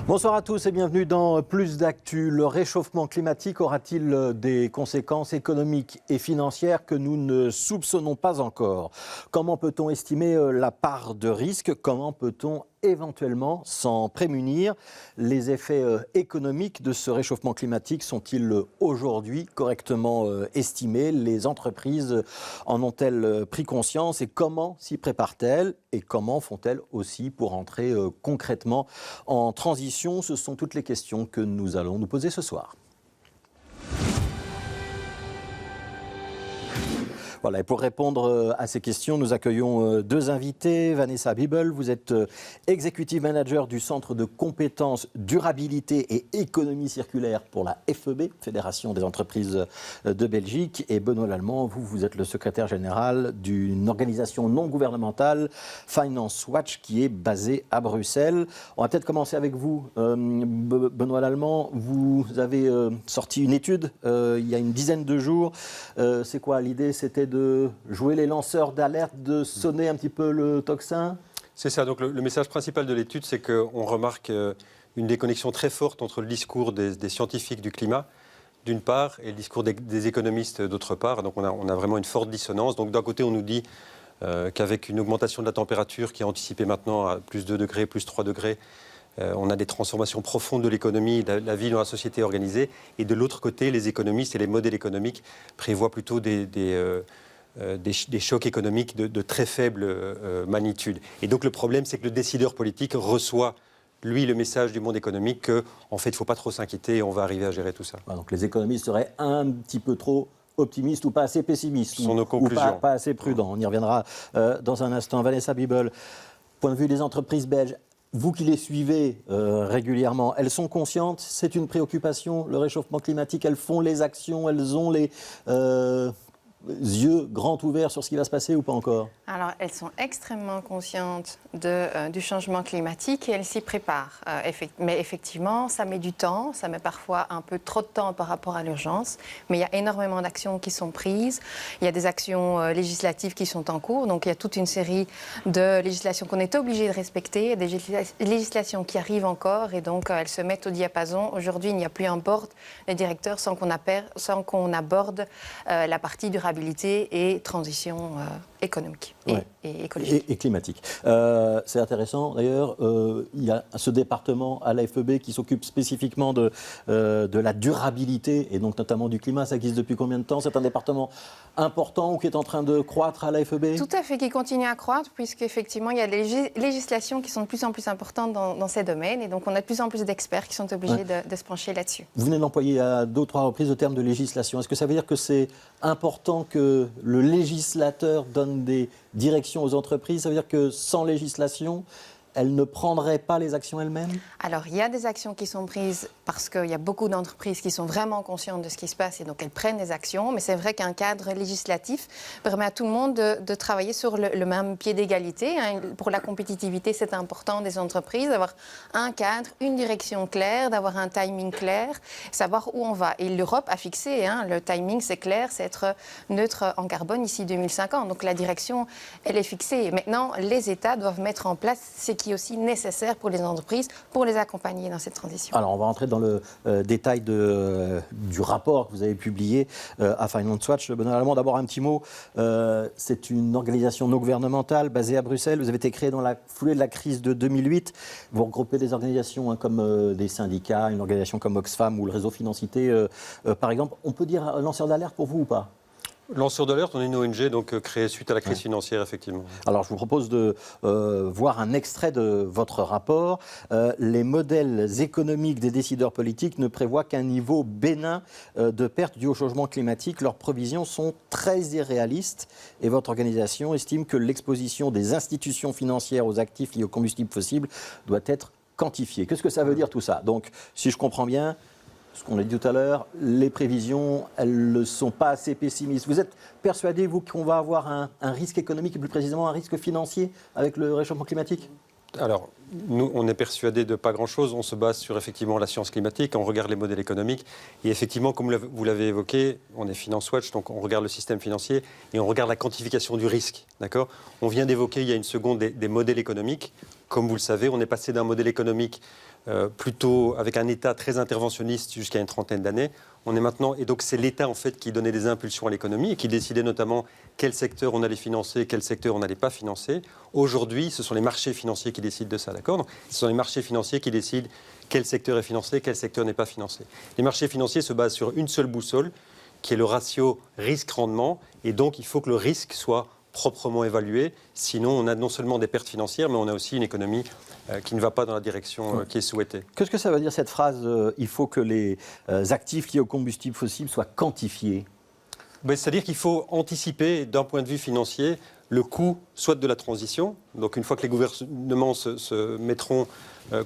Bonsoir à tous et bienvenue dans Plus d'actu. Le réchauffement climatique aura-t-il des conséquences économiques et financières que nous ne soupçonnons pas encore? Comment peut-on estimer la part de risque? Comment peut-on éventuellement s'en prémunir? Les effets économiques de ce réchauffement climatique sont-ils aujourd'hui correctement estimés? Les entreprises en ont-elles pris conscience et comment s'y préparent-elles? Et comment font-elles aussi pour entrer concrètement en transition? Ce sont toutes les questions que nous allons nous poser ce soir. Voilà, et pour répondre à ces questions, nous accueillons deux invités. Vanessa Biebel, vous êtes Executive Manager du Centre de compétences durabilité et économie circulaire pour la FEB, Fédération des entreprises de Belgique. Et Benoît Lallemand, vous êtes le secrétaire général d'une organisation non gouvernementale, Finance Watch, qui est basée à Bruxelles. On va peut-être commencer avec vous, Benoît Lallemand. Vous avez sorti une étude il y a une dizaine de jours. C'est quoi l'idée? C'était de jouer les lanceurs d'alerte, de sonner un petit peu le tocsin? C'est ça. Donc le message principal de l'étude, c'est qu'on remarque une déconnexion très forte entre le discours des scientifiques du climat, d'une part, et le discours des économistes, d'autre part. Donc on a vraiment une forte dissonance. Donc d'un côté, on nous dit qu'avec une augmentation de la température qui est anticipée maintenant à plus 2 degrés, plus 3 degrés, on a des transformations profondes de l'économie, la vie dans la société organisée. Et de l'autre côté, les économistes et les modèles économiques prévoient plutôt des chocs économiques de très faible magnitude. Et donc le problème, c'est que le décideur politique reçoit, lui, le message du monde économique qu'en fait, il ne faut pas trop s'inquiéter et on va arriver à gérer tout ça. Donc les économistes seraient un petit peu trop optimistes ou pas assez pessimistes, Ce sont nos conclusions. Ou pas assez prudents. On y reviendra dans un instant. Vanessa Biebel, point de vue des entreprises belges, vous qui les suivez régulièrement, elles sont conscientes? C'est une préoccupation, le réchauffement climatique? Elles font les actions? Elles ont les yeux grands ouverts sur ce qui va se passer ou pas encore? Alors, elles sont extrêmement conscientes du changement climatique et elles s'y préparent. Mais effectivement, ça met du temps, ça met parfois un peu trop de temps par rapport à l'urgence. Mais il y a énormément d'actions qui sont prises. Il y a des actions législatives qui sont en cours. Donc, il y a toute une série de législations qu'on est obligé de respecter, des législations qui arrivent encore. Et donc, elles se mettent au diapason. Aujourd'hui, il n'y a plus un board des directeurs sans qu'on aborde la partie durabilité et transition économique et écologique. Et climatique. C'est intéressant d'ailleurs, il y a ce département à la FEB qui s'occupe spécifiquement de la durabilité et donc notamment du climat. Ça existe depuis combien de temps? C'est un département important ou qui est en train de croître à la FEB? Tout à fait, qui continue à croître puisqu'effectivement il y a des législations qui sont de plus en plus importantes dans ces domaines et donc on a de plus en plus d'experts qui sont obligés de se pencher là-dessus. Vous venez d'employer à 2 ou 3 reprises le terme de législation. Est-ce que ça veut dire que c'est important que le législateur donne des directions aux entreprises? Ça veut dire que sans législation, elles ne prendraient pas les actions elles-mêmes? Alors, il y a des actions qui sont prises parce qu'il y a beaucoup d'entreprises qui sont vraiment conscientes de ce qui se passe et donc elles prennent des actions. Mais c'est vrai qu'un cadre législatif permet à tout le monde de travailler sur le même pied d'égalité. Pour la compétitivité, c'est important des entreprises d'avoir un cadre, une direction claire, d'avoir un timing clair, savoir où on va. Et l'Europe a fixé, le timing, c'est clair, c'est être neutre en carbone d'ici 2050. Donc la direction, elle est fixée. Et maintenant, les États doivent mettre en place ce qui est aussi nécessaire pour les entreprises, pour les accompagner dans cette transition. Alors, on va rentrer dans le détail du rapport que vous avez publié à Finance Watch. Benoît Lallemand, d'abord un petit mot. C'est une organisation non gouvernementale basée à Bruxelles. Vous avez été créé dans la foulée de la crise de 2008. Vous regroupez des organisations comme des syndicats, une organisation comme Oxfam ou le réseau Financité, par exemple. On peut dire lanceur d'alerte pour vous ou pas? Lanceur d'alerte, on est une ONG donc créée suite à la crise financière, effectivement. Alors, je vous propose de voir un extrait de votre rapport. Les modèles économiques des décideurs politiques ne prévoient qu'un niveau bénin de perte due au changement climatique. Leurs prévisions sont très irréalistes et votre organisation estime que l'exposition des institutions financières aux actifs liés aux combustibles fossiles doit être quantifiée. Qu'est-ce que ça veut dire tout ça? Donc, si je comprends bien, ce qu'on a dit tout à l'heure, les prévisions, elles ne sont pas assez pessimistes. Vous êtes persuadé, vous, qu'on va avoir un risque économique et plus précisément un risque financier avec le réchauffement climatique? Alors, nous, on est persuadés de pas grand-chose. On se base sur, effectivement, la science climatique. On regarde les modèles économiques. Et effectivement, comme vous l'avez évoqué, on est Finance Watch, donc on regarde le système financier et on regarde la quantification du risque. D'accord ? On vient d'évoquer, il y a une seconde, des modèles économiques. Comme vous le savez, on est passé d'un modèle économique plutôt avec un État très interventionniste jusqu'à une trentaine d'années. On est maintenant, et donc c'est l'État en fait qui donnait des impulsions à l'économie et qui décidait notamment quel secteur on allait financer, quel secteur on n'allait pas financer. Aujourd'hui, ce sont les marchés financiers qui décident de ça, d'accord ? Donc, ce sont les marchés financiers qui décident quel secteur est financé, quel secteur n'est pas financé. Les marchés financiers se basent sur une seule boussole, qui est le ratio risque-rendement, et donc il faut que le risque soit proprement évalué, sinon on a non seulement des pertes financières, mais on a aussi une économie qui ne va pas dans la direction qui est souhaitée. Qu'est-ce que ça veut dire cette phrase il faut que les actifs liés aux combustibles fossiles soient quantifiés? C'est-à-dire qu'il faut anticiper d'un point de vue financier le coût soit de la transition, donc une fois que les gouvernements se mettront,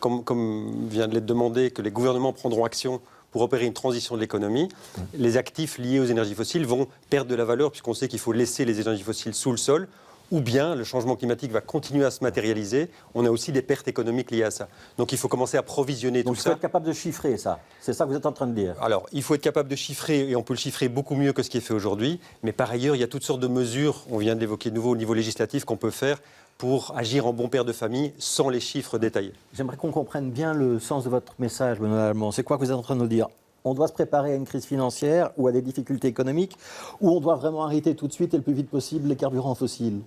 comme vient de l'être demandé, que les gouvernements prendront action pour opérer une transition de l'économie, les actifs liés aux énergies fossiles vont perdre de la valeur puisqu'on sait qu'il faut laisser les énergies fossiles sous le sol, ou bien le changement climatique va continuer à se matérialiser. On a aussi des pertes économiques liées à ça. Donc il faut commencer à provisionner Donc tout il ça. faut être capable de chiffrer ça. C'est ça que vous êtes en train de dire. Alors, il faut être capable de chiffrer, et on peut le chiffrer beaucoup mieux que ce qui est fait aujourd'hui. Mais par ailleurs, il y a toutes sortes de mesures, on vient de l'évoquer de nouveau au niveau législatif, qu'on peut faire pour agir en bon père de famille sans les chiffres détaillés. J'aimerais qu'on comprenne bien le sens de votre message, Benoît Lallemand. C'est quoi que vous êtes en train de nous dire? On doit se préparer à une crise financière ou à des difficultés économiques, ou on doit vraiment arrêter tout de suite et le plus vite possible les carburants fossiles?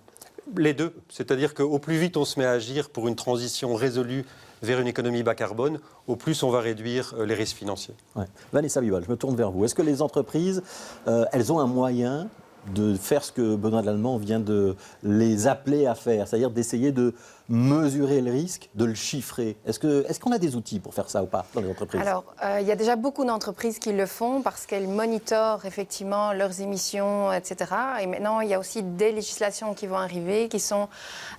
Les deux. C'est-à-dire qu'au plus vite on se met à agir pour une transition résolue vers une économie bas carbone, au plus on va réduire les risques financiers. Ouais. Vanessa Bibol, je me tourne vers vous. Est-ce que les entreprises, elles ont un moyen de faire ce que Benoît Lallemand vient de les appeler à faire, c'est-à-dire d'essayer de mesurer le risque, de le chiffrer? Est-ce qu'on a des outils pour faire ça ou pas dans les entreprises? Alors, il y a déjà beaucoup d'entreprises qui le font parce qu'elles monitorent effectivement leurs émissions, etc. Et maintenant, il y a aussi des législations qui vont arriver, qui sont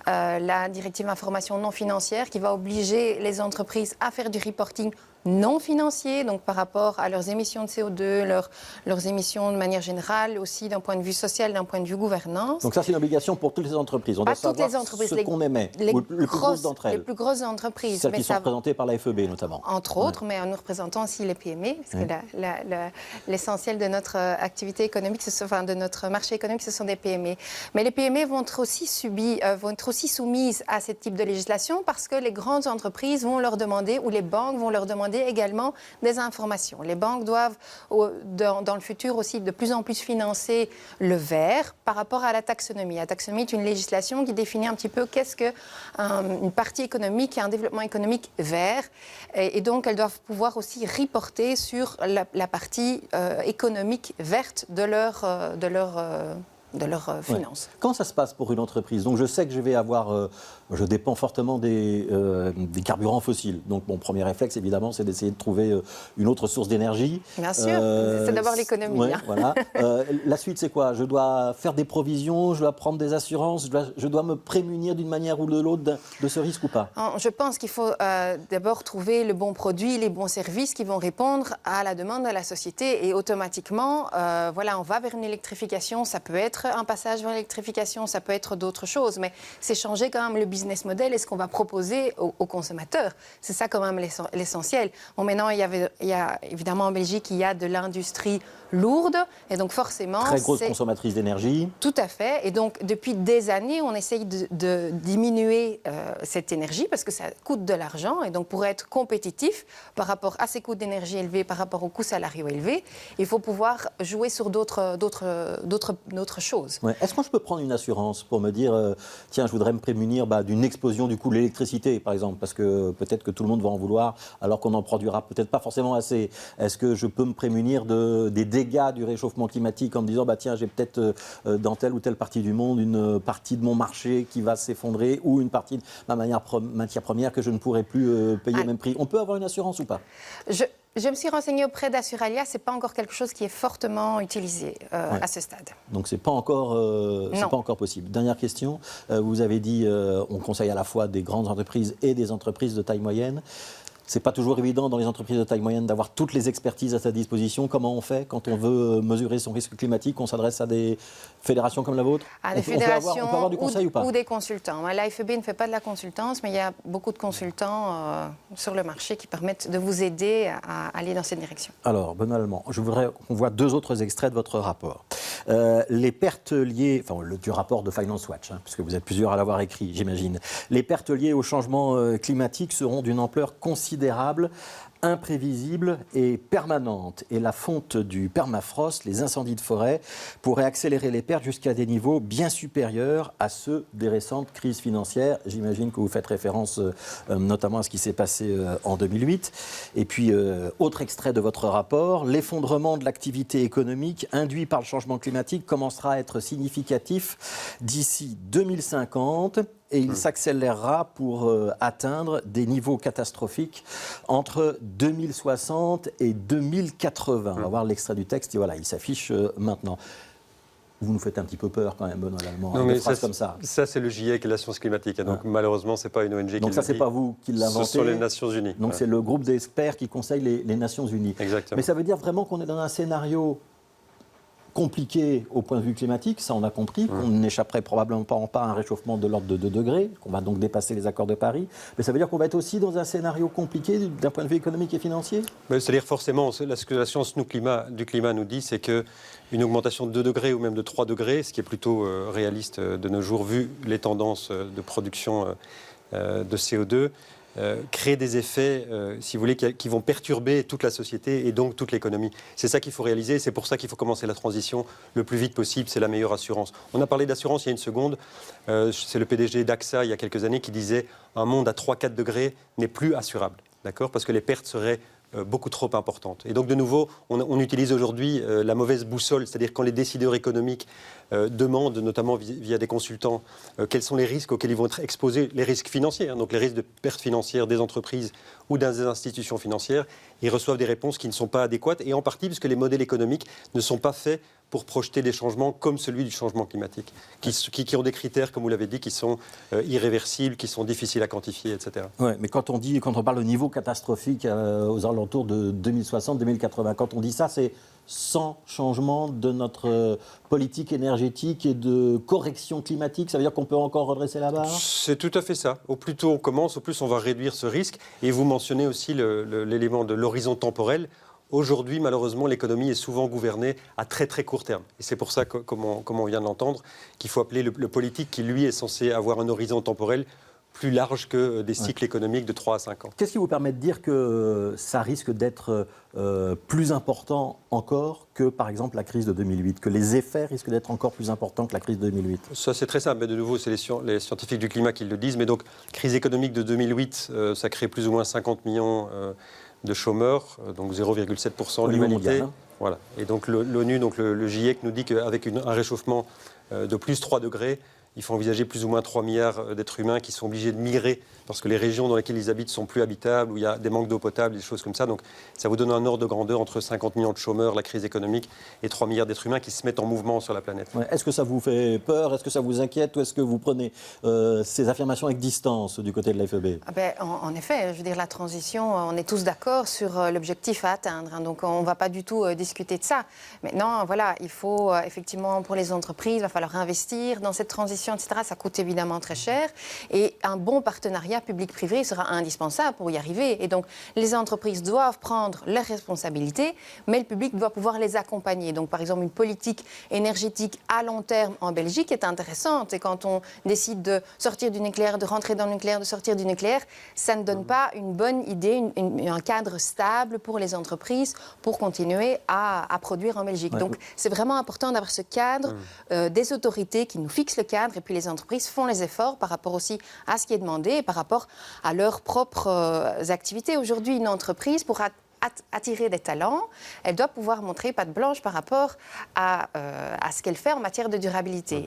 la directive information non financière, qui va obliger les entreprises à faire du reporting non financier, donc par rapport à leurs émissions de CO2, leurs émissions de manière générale, aussi d'un point de vue social, d'un point de vue gouvernance. Donc ça, c'est une obligation pour toutes les entreprises. On doit savoir ce qu'on émet, les plus grosses d'entre elles. Les plus grosses entreprises. Celles qui sont représentées par la FEB notamment. Entre autres, mais nous représentons aussi les PME, parce que l'essentiel de notre activité économique, de notre marché économique, ce sont des PME. Mais les PME vont être aussi soumises à ce type de législation parce que les grandes entreprises vont leur demander, ou les banques vont leur demander également des informations. Les banques doivent, dans le futur aussi, de plus en plus financer le vert par rapport à la taxonomie. La taxonomie est une législation qui définit un petit peu qu'est-ce qu'une partie économique et un développement économique vert. Et donc, elles doivent pouvoir aussi reporter sur la partie économique verte de leurs finances. Comment ça se passe pour une entreprise? Donc je sais que je vais avoir, je dépends fortement des carburants fossiles. Donc mon premier réflexe, évidemment, c'est d'essayer de trouver une autre source d'énergie. Bien sûr, c'est d'abord l'économie. Ouais, voilà. La suite, c'est quoi? Je dois faire des provisions, je dois prendre des assurances, je dois me prémunir d'une manière ou de l'autre de ce risque ou pas? Je pense qu'il faut d'abord trouver le bon produit, les bons services qui vont répondre à la demande de la société. Et automatiquement, on va vers une électrification. Ça peut être un passage vers l'électrification, ça peut être d'autres choses, mais c'est changer quand même le business model et ce qu'on va proposer aux consommateurs. C'est ça quand même l'essentiel. Bon, maintenant, il y a évidemment en Belgique, il y a de l'industrie lourde et donc forcément... Très grosse consommatrice d'énergie. Tout à fait. Et donc, depuis des années, on essaye de diminuer cette énergie parce que ça coûte de l'argent. Et donc, pour être compétitif par rapport à ces coûts d'énergie élevés, par rapport aux coûts salariaux élevés, il faut pouvoir jouer sur d'autres choses. Ouais. Est-ce que je peux prendre une assurance pour me dire, tiens, je voudrais me prémunir d'une explosion du coût de l'électricité, par exemple, parce que peut-être que tout le monde va en vouloir, alors qu'on n'en produira peut-être pas forcément assez. Est-ce que je peux me prémunir des dégâts du réchauffement climatique en me disant, tiens, j'ai peut-être dans telle ou telle partie du monde une partie de mon marché qui va s'effondrer ou une partie de ma matière première que je ne pourrai plus payer au même prix. On peut avoir une assurance ou pas? Je me suis renseignée auprès d'Assuralia, ce n'est pas encore quelque chose qui est fortement utilisé à ce stade. Donc ce n'est pas encore possible. Dernière question, vous avez dit on conseille à la fois des grandes entreprises et des entreprises de taille moyenne. Ce n'est pas toujours évident dans les entreprises de taille moyenne d'avoir toutes les expertises à sa disposition. Comment on fait quand on veut mesurer son risque climatique? On s'adresse à des fédérations comme la vôtre? À des fédérations on peut avoir du conseil ou pas? Ou des consultants. La FEB ne fait pas de la consultance, mais il y a beaucoup de consultants sur le marché qui permettent de vous aider à aller dans cette direction. Alors, Benoît Lallemand, je voudrais qu'on voit deux autres extraits de votre rapport. Les pertes liées, du rapport de Finance Watch, puisque vous êtes plusieurs à l'avoir écrit, j'imagine. Les pertes liées au changement climatique seront d'une ampleur considérable, imprévisible et permanente. Et la fonte du permafrost, les incendies de forêt, pourraient accélérer les pertes jusqu'à des niveaux bien supérieurs à ceux des récentes crises financières. J'imagine que vous faites référence notamment à ce qui s'est passé en 2008. Et puis, autre extrait de votre rapport, l'effondrement de l'activité économique induit par le changement climatique commencera à être significatif d'ici 2050. Et il s'accélérera pour atteindre des niveaux catastrophiques entre 2060 et 2080. On va voir l'extrait du texte, et voilà, il s'affiche maintenant. Vous nous faites un petit peu peur quand même, Benoît Lallemand, non, mais comme ça. Ça, c'est le GIEC et la science climatique. Donc malheureusement, ce n'est pas une ONG qui le dit. Donc ça, ce n'est pas vous qui l'inventez. Ce sont les Nations Unies. Donc c'est le groupe d'experts qui conseille les Nations Unies. Exactement. Mais ça veut dire vraiment qu'on est dans un scénario compliqué au point de vue climatique, ça on a compris, qu'on n'échapperait probablement pas à un réchauffement de l'ordre de 2 degrés, qu'on va donc dépasser les accords de Paris, mais ça veut dire qu'on va être aussi dans un scénario compliqué d'un point de vue économique et financier. C'est-à-dire forcément, ce que la science du climat nous dit, c'est qu'une augmentation de 2 degrés ou même de 3 degrés, ce qui est plutôt réaliste de nos jours, vu les tendances de production de CO2, créer des effets, si vous voulez, qui vont perturber toute la société et donc toute l'économie. C'est ça qu'il faut réaliser, c'est pour ça qu'il faut commencer la transition le plus vite possible, c'est la meilleure assurance. On a parlé d'assurance il y a une seconde, c'est le PDG d'AXA il y a quelques années qui disait un monde à 3-4 degrés n'est plus assurable, d'accord ? Parce que les pertes seraient beaucoup trop importantes. Et donc de nouveau, on utilise aujourd'hui la mauvaise boussole, c'est-à-dire quand les décideurs économiques demandent, notamment via des consultants, quels sont les risques auxquels ils vont être exposés, les risques financiers, donc les risques de pertes financières des entreprises ou des institutions financières, ils reçoivent des réponses qui ne sont pas adéquates, et en partie parce que les modèles économiques ne sont pas faits pour projeter des changements comme celui du changement climatique, qui ont des critères, comme vous l'avez dit, qui sont irréversibles, qui sont difficiles à quantifier, etc. Ouais, mais quand on parle de niveau catastrophique aux alentours de 2060-2080, quand on dit ça, c'est sans changement de notre politique énergétique et de correction climatique. Ça veut dire qu'on peut encore redresser la barre ? C'est tout à fait ça. Au plus tôt on commence, au plus on va réduire ce risque. Et vous mentionnez aussi l'élément de l'horizon temporel. Aujourd'hui, malheureusement, l'économie est souvent gouvernée à très très court terme. Et c'est pour ça, comme on vient de l'entendre, qu'il faut appeler le politique qui, lui, est censé avoir un horizon temporel plus large que des cycles économiques de 3 à 5 ans. Qu'est-ce qui vous permet de dire que ça risque d'être plus important encore que, par exemple, la crise de 2008, que les effets risquent d'être encore plus importants que la crise de 2008 ? Ça, c'est très simple. Mais de nouveau, c'est les scientifiques du climat qui le disent. Mais donc, crise économique de 2008, ça crée plus ou moins 50 millions de chômeurs, donc 0,7% de l'humanité. Voilà. Et donc l'ONU, donc le GIEC nous dit qu'avec un réchauffement de plus 3 degrés, il faut envisager plus ou moins 3 milliards d'êtres humains qui sont obligés de migrer parce que les régions dans lesquelles ils habitent sont plus habitables, où il y a des manques d'eau potable, des choses comme ça. Donc ça vous donne un ordre de grandeur entre 50 millions de chômeurs, la crise économique, et 3 milliards d'êtres humains qui se mettent en mouvement sur la planète. Ouais. Est-ce que ça vous fait peur ? Est-ce que ça vous inquiète ? Ou est-ce que vous prenez ces affirmations avec distance du côté de la FEB ? En effet, je veux dire, la transition, on est tous d'accord sur l'objectif à atteindre. Donc on ne va pas du tout discuter de ça. Maintenant, voilà, il faut effectivement, pour les entreprises, il va falloir investir dans cette transition, etc. Ça coûte évidemment très cher. Et un bon partenariat public-privé sera indispensable pour y arriver. Et donc, les entreprises doivent prendre leurs responsabilités, mais le public doit pouvoir les accompagner. Donc, par exemple, une politique énergétique à long terme en Belgique est intéressante. Et quand on décide de sortir du nucléaire, de rentrer dans le nucléaire, de sortir du nucléaire, ça ne donne pas une bonne idée, un cadre stable pour les entreprises pour continuer à produire en Belgique. Ouais. Donc, c'est vraiment important d'avoir ce cadre, des autorités qui nous fixent le cadre, et puis les entreprises font les efforts par rapport aussi à ce qui est demandé et par rapport à leurs propres activités. Aujourd'hui, une entreprise, pour attirer des talents, elle doit pouvoir montrer patte blanche par rapport à ce qu'elle fait en matière de durabilité.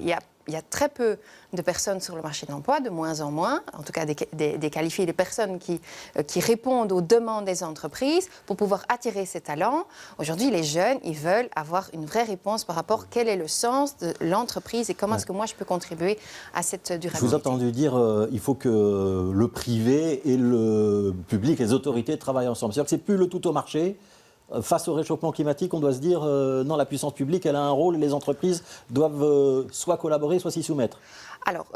Il y a très peu de personnes sur le marché de l'emploi, de moins en moins, en tout cas des qualifiés, des personnes qui répondent aux demandes des entreprises pour pouvoir attirer ces talents. Aujourd'hui, les jeunes, ils veulent avoir une vraie réponse par rapport à quel est le sens de l'entreprise et comment est-ce que moi je peux contribuer à cette durabilité. Je vous ai entendu dire il faut que le privé et le public, les autorités travaillent ensemble. C'est-à-dire que c'est plus le tout au marché. Face au réchauffement climatique, on doit se dire non, la puissance publique, elle a un rôle et les entreprises doivent soit collaborer, soit s'y soumettre. Alors,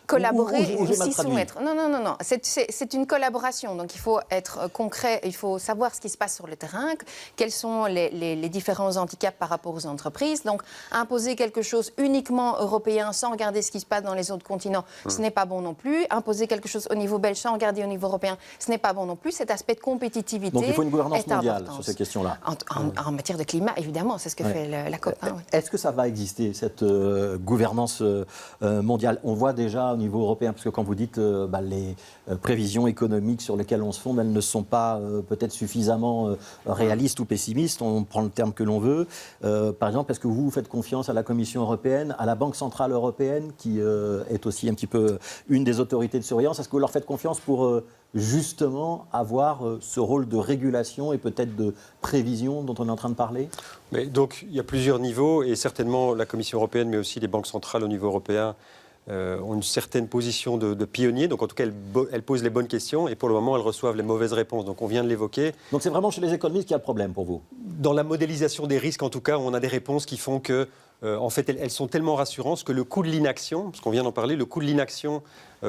collaborer, Ou j'ai mal s'y traduit. soumettre. Non. C'est une collaboration. Donc, il faut être concret. Il faut savoir ce qui se passe sur le terrain, quels sont les différents handicaps par rapport aux entreprises. Donc, imposer quelque chose uniquement européen sans regarder ce qui se passe dans les autres continents, ce n'est pas bon non plus. Imposer quelque chose au niveau belge sans regarder au niveau européen, ce n'est pas bon non plus. Cet aspect de compétitivité. Donc, il faut une gouvernance est mondiale important sur ces questions-là. En matière de climat, évidemment, c'est ce que fait la COP. Oui. Est-ce que ça va exister, cette gouvernance mondiale? On voit déjà au niveau européen, parce que quand vous dites les prévisions économiques sur lesquelles on se fonde, elles ne sont pas peut-être suffisamment réalistes ou pessimistes, on prend le terme que l'on veut. Par exemple, est-ce que vous faites confiance à la Commission européenne, à la Banque centrale européenne, qui est aussi un petit peu une des autorités de surveillance? Est-ce que vous leur faites confiance pour justement avoir ce rôle de régulation et peut-être de prévision dont on est en train de parler? Mais donc, il y a plusieurs niveaux, et certainement la Commission européenne, mais aussi les banques centrales au niveau européen, ont une certaine position de pionnier. Donc, en tout cas, elles posent les bonnes questions, et pour le moment, elles reçoivent les mauvaises réponses. Donc, on vient de l'évoquer. Donc, c'est vraiment chez les économistes qu'il y a le problème pour vous? Dans la modélisation des risques, en tout cas, on a des réponses qui font que, en fait, elles sont tellement rassurantes que le coût de l'inaction, parce qu'on vient d'en parler, le coût de l'inaction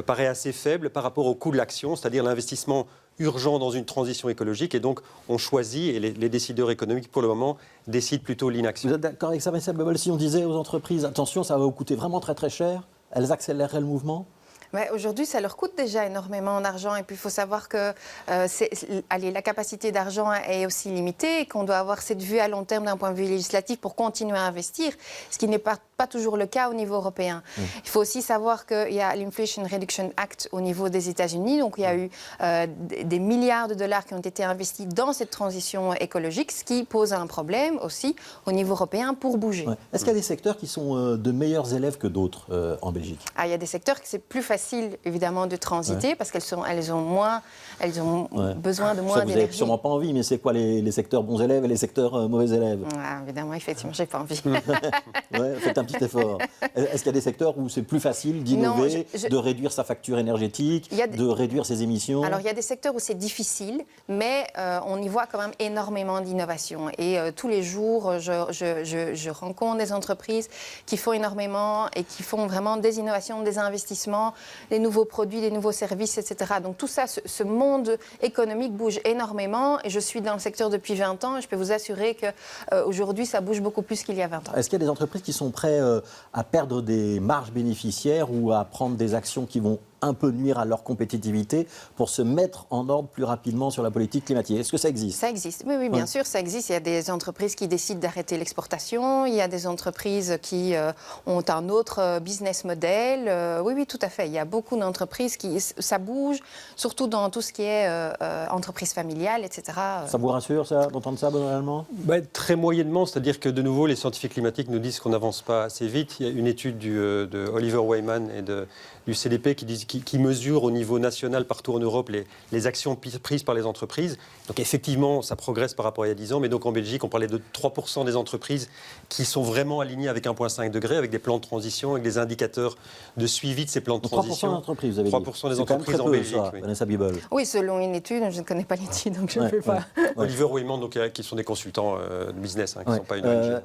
paraît assez faible par rapport au coût de l'action, c'est-à-dire l'investissement urgent dans une transition écologique. Et donc, on choisit, et les décideurs économiques, pour le moment, décident plutôt l'inaction. Vous êtes d'accord avec ça, Vanessa Bebel? Si on disait aux entreprises, attention, ça va vous coûter vraiment très très cher, elles accéléreraient le mouvement? Ouais, aujourd'hui, ça leur coûte déjà énormément d'argent. Et puis, il faut savoir que la capacité d'argent est aussi limitée et qu'on doit avoir cette vue à long terme d'un point de vue législatif pour continuer à investir, ce qui n'est pas toujours le cas au niveau européen. Il faut aussi savoir qu'il y a l'Inflation Reduction Act au niveau des États-Unis. Donc, il y a eu des milliards de dollars qui ont été investis dans cette transition écologique, ce qui pose un problème aussi au niveau européen pour bouger. Ouais. Est-ce qu'il y a des secteurs qui sont de meilleurs élèves que d'autres en Belgique? Il y a des secteurs que c'est plus facile, évidemment, de transiter parce qu'elles ont besoin de moins Ça, vous n'avez d'énergie. sûrement pas envie, mais c'est quoi les secteurs bons élèves et les secteurs mauvais élèves? Évidemment, effectivement, j'ai pas envie. Faites un petit effort. Est-ce qu'il y a des secteurs où c'est plus facile d'innover, de réduire sa facture énergétique, de réduire ses émissions? Alors, il y a des secteurs où c'est difficile, mais on y voit quand même énormément d'innovation. Et tous les jours, je rencontre des entreprises qui font énormément et qui font vraiment des innovations, des investissements, des nouveaux produits, des nouveaux services, etc. Donc tout ça, ce monde économique bouge énormément. Et je suis dans le secteur depuis 20 ans et je peux vous assurer qu'aujourd'hui, ça bouge beaucoup plus qu'il y a 20 ans. Est-ce qu'il y a des entreprises qui sont prêtes à perdre des marges bénéficiaires ou à prendre des actions qui vont un peu nuire à leur compétitivité pour se mettre en ordre plus rapidement sur la politique climatique? Est-ce que ça existe? Ça existe, oui, bien sûr, ça existe. Il y a des entreprises qui décident d'arrêter l'exportation, il y a des entreprises qui ont un autre business model. Oui, tout à fait. Il y a beaucoup d'entreprises ça bouge, surtout dans tout ce qui est entreprise familiale, etc. Ça vous rassure, ça, d'entendre ça, globalement? Très moyennement, c'est-à-dire que de nouveau, les scientifiques climatiques nous disent qu'on n'avance pas assez vite. Il y a une étude de Oliver Wyman et du CDP qui mesure au niveau national partout en Europe les actions prises par les entreprises. Donc effectivement, ça progresse par rapport à il y a 10 ans, mais donc en Belgique, on parlait de 3% des entreprises qui sont vraiment alignées avec 1,5 degré, avec des plans de transition, avec des indicateurs de suivi de ces plans de transition. 3% d'entreprises, vous avez dit. 3% des entreprises en Belgique. Ça, Vanessa Bebel. Oui, selon une étude, je ne connais pas l'étude, donc je ne peux pas. Oliver Wyman, donc, qui sont des consultants de business, qui ne sont pas une ONG.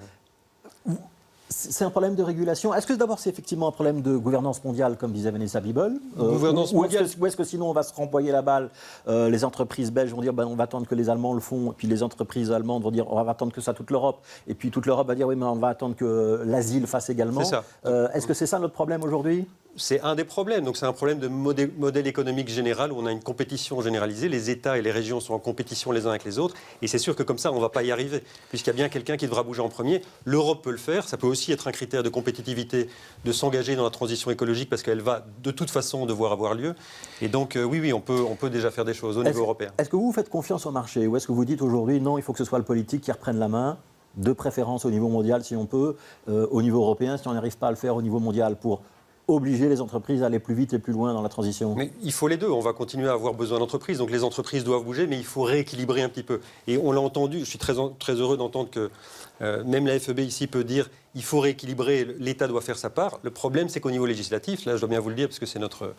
C'est un problème de régulation. Est-ce que d'abord c'est effectivement un problème de gouvernance mondiale, comme disait Vanessa Bebel, ou est-ce que sinon on va se renvoyer la balle? Les entreprises belges vont dire on va attendre que les Allemands le font, et puis les entreprises allemandes vont dire on va attendre que ça toute l'Europe, et puis toute l'Europe va dire oui mais on va attendre que l'Asie le fasse également. C'est ça. Est-ce que c'est ça notre problème aujourd'hui? C'est un des problèmes. Donc c'est un problème de modèle économique général où on a une compétition généralisée. Les États et les régions sont en compétition les uns avec les autres. Et c'est sûr que comme ça, on ne va pas y arriver, puisqu'il y a bien quelqu'un qui devra bouger en premier. L'Europe peut le faire. Ça peut aussi être un critère de compétitivité de s'engager dans la transition écologique parce qu'elle va de toute façon devoir avoir lieu. Et donc oui, on peut déjà faire des choses au niveau européen. Est-ce que vous faites confiance au marché ou est-ce que vous dites aujourd'hui non, il faut que ce soit le politique qui reprenne la main, de préférence au niveau mondial si on peut, au niveau européen si on n'arrive pas à le faire au niveau mondial pour obliger les entreprises à aller plus vite et plus loin dans la transition? Mais il faut les deux. On va continuer à avoir besoin d'entreprises. Donc les entreprises doivent bouger, mais il faut rééquilibrer un petit peu. Et on l'a entendu, je suis très heureux d'entendre que même la FEB ici peut dire il faut rééquilibrer, l'État doit faire sa part. Le problème, c'est qu'au niveau législatif, là je dois bien vous le dire parce que c'est notre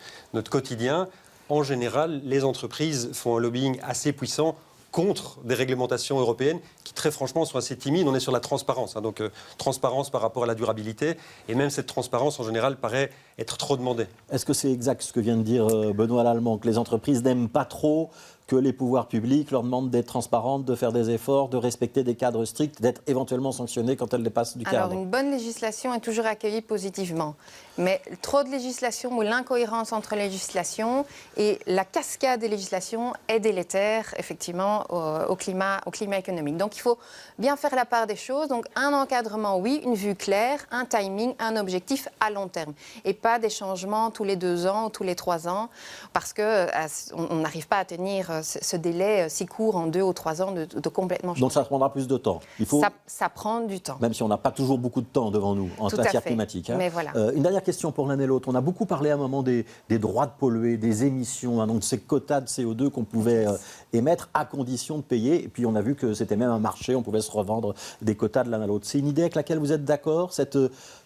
quotidien, en général, les entreprises font un lobbying assez puissant contre des réglementations européennes qui, très franchement, sont assez timides. On est sur la transparence, donc transparence par rapport à la durabilité. Et même cette transparence, en général, paraît être trop demandée. Est-ce que c'est exact ce que vient de dire Benoît Lallemand, que les entreprises n'aiment pas trop que les pouvoirs publics leur demandent d'être transparentes, de faire des efforts, de respecter des cadres stricts, d'être éventuellement sanctionnées quand elles dépassent du cadre? Alors, une bonne législation est toujours accueillie positivement. Mais trop de législation ou l'incohérence entre législations et la cascade des législations est délétère, effectivement, au climat économique. Donc, il faut bien faire la part des choses. Donc, un encadrement, oui, une vue claire, un timing, un objectif à long terme. Et pas des changements tous les 2 ans ou tous les 3 ans, parce qu'on n'arrive pas à tenir ce délai si court en 2 ou 3 ans de complètement changer. Donc ça prendra plus de temps. Il faut, ça prend du temps. même si on n'a pas toujours beaucoup de temps devant nous en matière climatique. Mais voilà. Une dernière question pour l'un et l'autre. On a beaucoup parlé à un moment des droits de polluer, des émissions, donc ces quotas de CO2 qu'on pouvait émettre à condition de payer. Et puis on a vu que c'était même un marché, on pouvait se revendre des quotas de l'un à l'autre. C'est une idée avec laquelle vous êtes d'accord, cette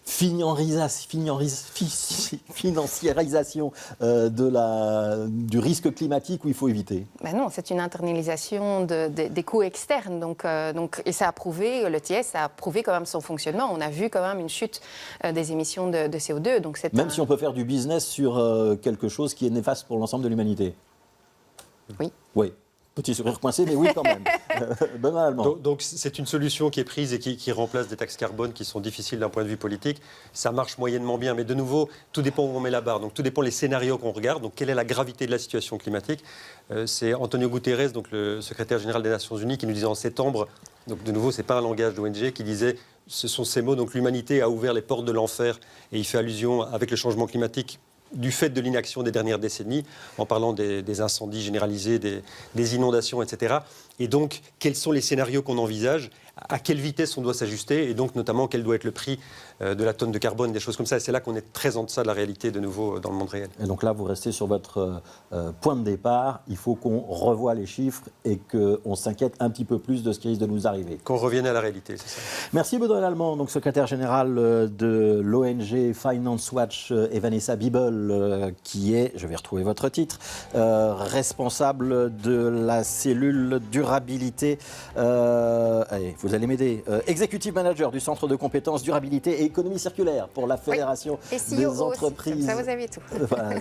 financiarisation du risque climatique où il faut éviter? Ben non, c'est une internalisation des coûts externes. Et ça a prouvé, l'ETS a prouvé quand même son fonctionnement. On a vu quand même une chute des émissions de CO2. Donc même si on peut faire du business sur quelque chose qui est néfaste pour l'ensemble de l'humanité. Oui. Oui. Petit sourire coincé, mais oui quand même. Benoît Lallemand. Donc c'est une solution qui est prise et qui remplace des taxes carbone qui sont difficiles d'un point de vue politique. Ça marche moyennement bien, mais de nouveau, tout dépend où on met la barre. Donc tout dépend des scénarios qu'on regarde. Donc quelle est la gravité de la situation climatique? C'est Antonio Guterres, donc le secrétaire général des Nations Unies, qui nous disait en septembre, donc de nouveau, ce n'est pas un langage d'ONG, qui disait, ce sont ces mots, donc l'humanité a ouvert les portes de l'enfer, et il fait allusion avec le changement climatique du fait de l'inaction des dernières décennies, en parlant des incendies généralisés, des inondations, etc. Et donc, quels sont les scénarios qu'on envisage? À quelle vitesse on doit s'ajuster? Et donc, notamment, quel doit être le prix de la tonne de carbone, des choses comme ça. Et c'est là qu'on est très en deçà de la réalité, de nouveau, dans le monde réel. Et donc là, vous restez sur votre point de départ. Il faut qu'on revoie les chiffres et qu'on s'inquiète un petit peu plus de ce qui risque de nous arriver. Qu'on revienne à la réalité, c'est ça. Merci Benoît Lallemand, donc secrétaire général de l'ONG Finance Watch, et Vanessa Biebel, qui est, je vais retrouver votre titre, responsable de la cellule durabilité. Allez, vous allez m'aider. Executive Manager du Centre de compétences durabilité et économie circulaire pour la Fédération des entreprises. Ça, vous avez tout.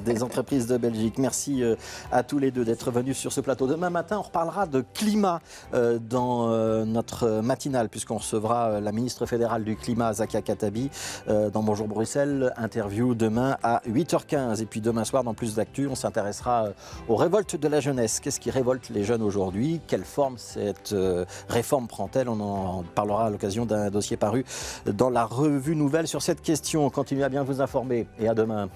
Des entreprises de Belgique. Merci à tous les deux d'être venus sur ce plateau. Demain matin, on reparlera de climat dans notre matinale, puisqu'on recevra la ministre fédérale du climat, Zakia Khattabi, dans Bonjour Bruxelles. Interview demain à 8h15. Et puis demain soir, dans Plus d'actu, on s'intéressera aux révoltes de la jeunesse. Qu'est-ce qui révolte les jeunes aujourd'hui? Quelle forme cette réforme prend-elle? On en parlera à l'occasion d'un dossier paru dans la revue Nouvelle sur cette question. Continuez à bien vous informer et à demain.